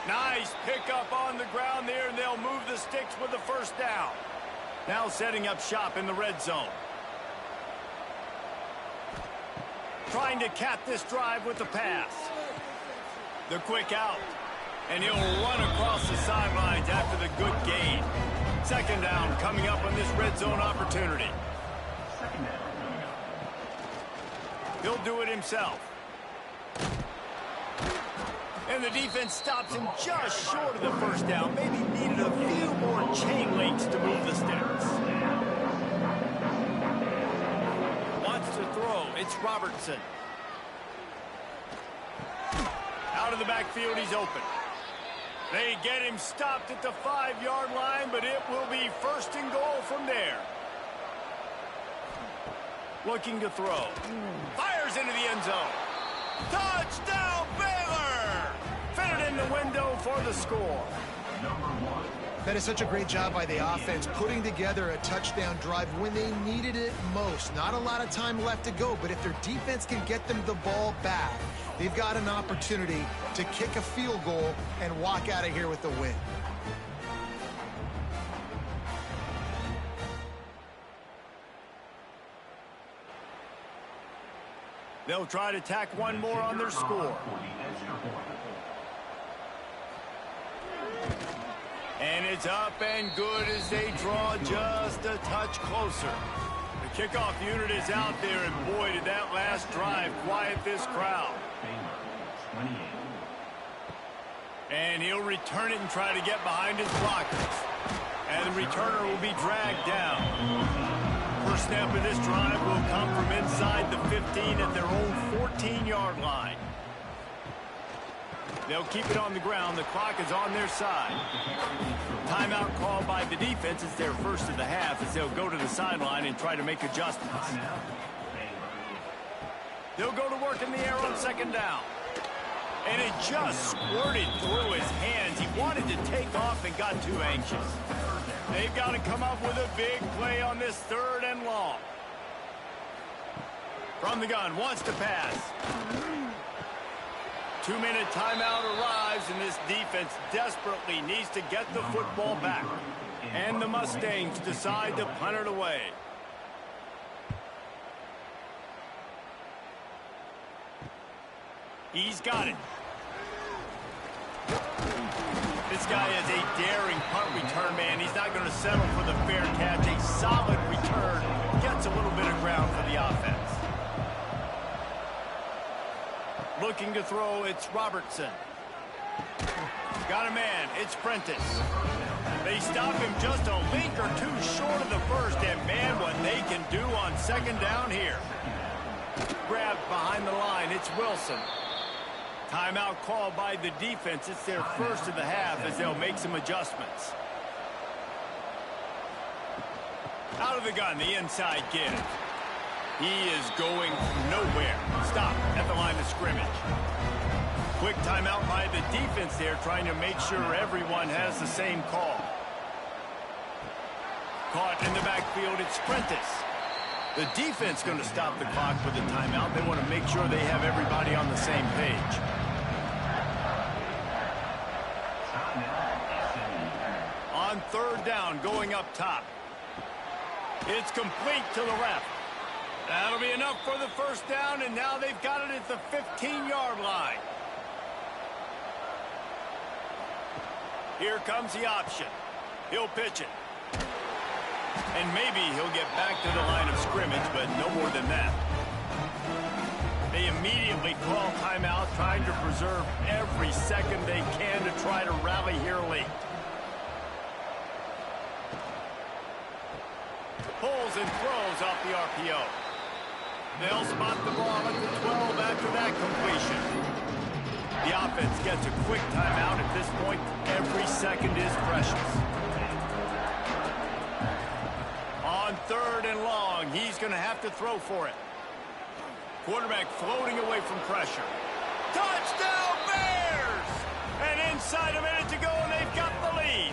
Nice pickup on the ground there, and they'll move the sticks with the first down. Now setting up shop in the red zone. Trying to cap this drive with the pass. The quick out. And he'll run across the sidelines after the good gain. Second down coming up on this red zone opportunity. He'll do it himself. And the defense stops him just short of the first down. Maybe needed a few more chain links to move the sticks. To throw. It's Robertson. Out of the backfield, he's open. They get him stopped at the 5-yard line, but it will be 1st and goal from there. Looking to throw. Fires into the end zone. Touchdown, Baylor! Fitted in the window for the score.
That is such a great job by the offense, putting together a touchdown drive when they needed it most. Not a lot of time left to go, but if their defense can get them the ball back, they've got an opportunity to kick a field goal and walk out of here with the win.
They'll try to tack one more on their score. And it's up and good as they draw just a touch closer. The kickoff unit is out there, and boy, did that last drive quiet this crowd. And he'll return it and try to get behind his blockers. And the returner will be dragged down. First snap of this drive will come from inside the 15 at their own 14-yard line. They'll keep it on the ground. The clock is on their side. Timeout called by the defense. It's their first of the half as they'll go to the sideline and try to make adjustments. They'll go to work in the air on second down. And it just squirted through his hands. He wanted to take off and got too anxious. They've got to come up with a big play on this 3rd and long. From the gun, wants to pass. 2-minute timeout arrives, and this defense desperately needs to get the football back. And the Mustangs decide to punt it away. He's got it. This guy is a daring punt return man. He's not going to settle for the fair catch. A solid return. Gets a little bit of ground for the offense. Looking to throw, it's Robertson. Got a man, it's Prentice. They stop him just a link or two short of the first, and man, what they can do on second down here. Grabbed behind the line, it's Wilson. Timeout called by the defense. It's their first of the half as they'll make some adjustments. Out of the gun, the inside give. He is going nowhere. Stop at the line of scrimmage. Quick timeout by the defense there, trying to make sure everyone has the same call. Caught in the backfield, it's Prentice. The defense going to stop the clock with a timeout. They want to make sure they have everybody on the same page. On third down, going up top. It's complete to the left. That'll be enough for the first down, and now they've got it at the 15-yard line. Here comes the option. He'll pitch it. And maybe he'll get back to the line of scrimmage, but no more than that. They immediately call timeout, trying to preserve every second they can to try to rally here late. Pulls and throws off the RPO. They'll spot the ball at the 12 after that completion. The offense gets a quick timeout. At this point, every second is precious. On third and long, he's going to have to throw for it. Quarterback floating away from pressure. Touchdown, Bears! And inside a minute to go, and they've got the lead.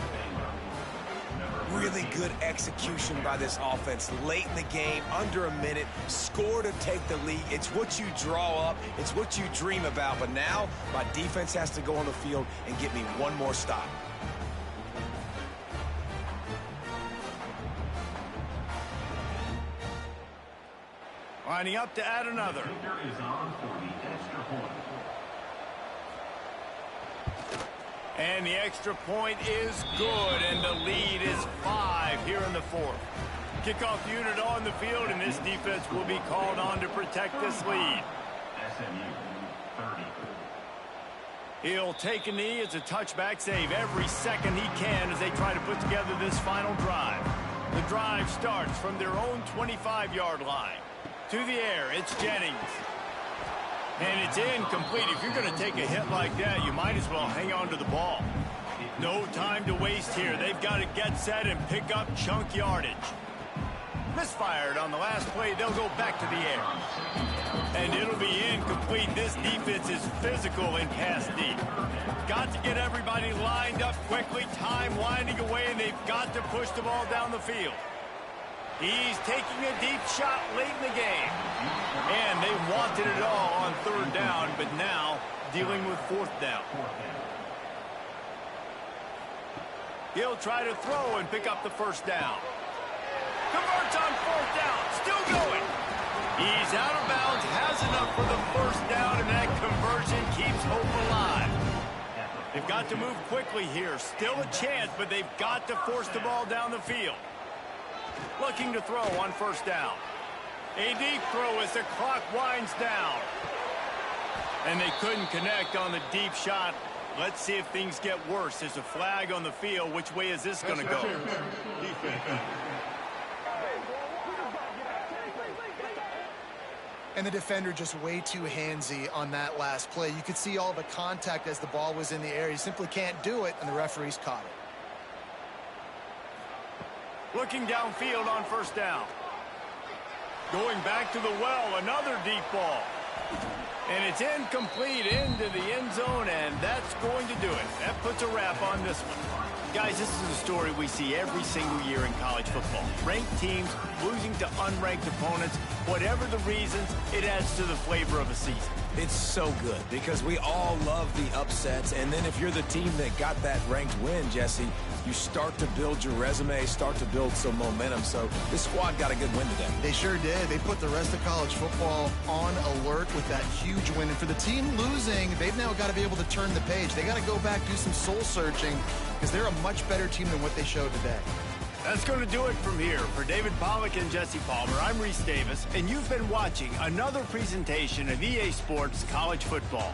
Really good execution by this offense late in the game, under a minute, score to take the lead. It's what you draw up, it's what you dream about, but now my defense has to go on the field and get me one more stop.
Lining up to add another. And the extra point is good, and the lead is 5 here in the fourth. Kickoff unit on the field, and this defense will be called on to protect this lead. He'll take a knee as a touchback save every second he can as they try to put together this final drive. The drive starts from their own 25-yard line. To the air, it's Jennings. And it's incomplete. If you're going to take a hit like that, you might as well hang on to the ball. No time to waste here. They've got to get set and pick up chunk yardage. Misfired on the last play. They'll go back to the air. And it'll be incomplete. This defense is physical in pass deep. Got to get everybody lined up quickly. Time winding away, and they've got to push the ball down the field. He's taking a deep shot late in the game. And they wanted it all on third down, but now dealing with fourth down. He'll try to throw and pick up the first down. Converts on fourth down. Still going. He's out of bounds, has enough for the first down, and that conversion keeps hope alive. They've got to move quickly here. Still a chance, but they've got to force the ball down the field. Looking to throw on first down. A deep throw as the clock winds down. And they couldn't connect on the deep shot. Let's see if things get worse. There's a flag on the field. Which way is this going to go?
And the defender just way too handsy on that last play. You could see all the contact as the ball was in the air. He simply can't do it, and the referees caught it.
Looking downfield on first down. Going back to the well, another deep ball. And it's incomplete into the end zone, and that's going to do it. That puts a wrap on this one. Guys, this is a story we see every single year in college football. Ranked teams losing to unranked opponents. Whatever the reasons, it adds to the flavor of a season.
It's so good because we all love the upsets, and then if you're the team that got that ranked win, Jesse, you start to build your resume, start to build some momentum. So this squad got a good win today.
They sure did. They put the rest of college football on alert with that huge win. And for the team losing, they've now got to be able to turn the page. They got to go back, do some soul searching, because they're a much better team than what they showed today.
That's going to do it from here. For David Pollack and Jesse Palmer, I'm Reese Davis, and you've been watching another presentation of EA Sports College Football.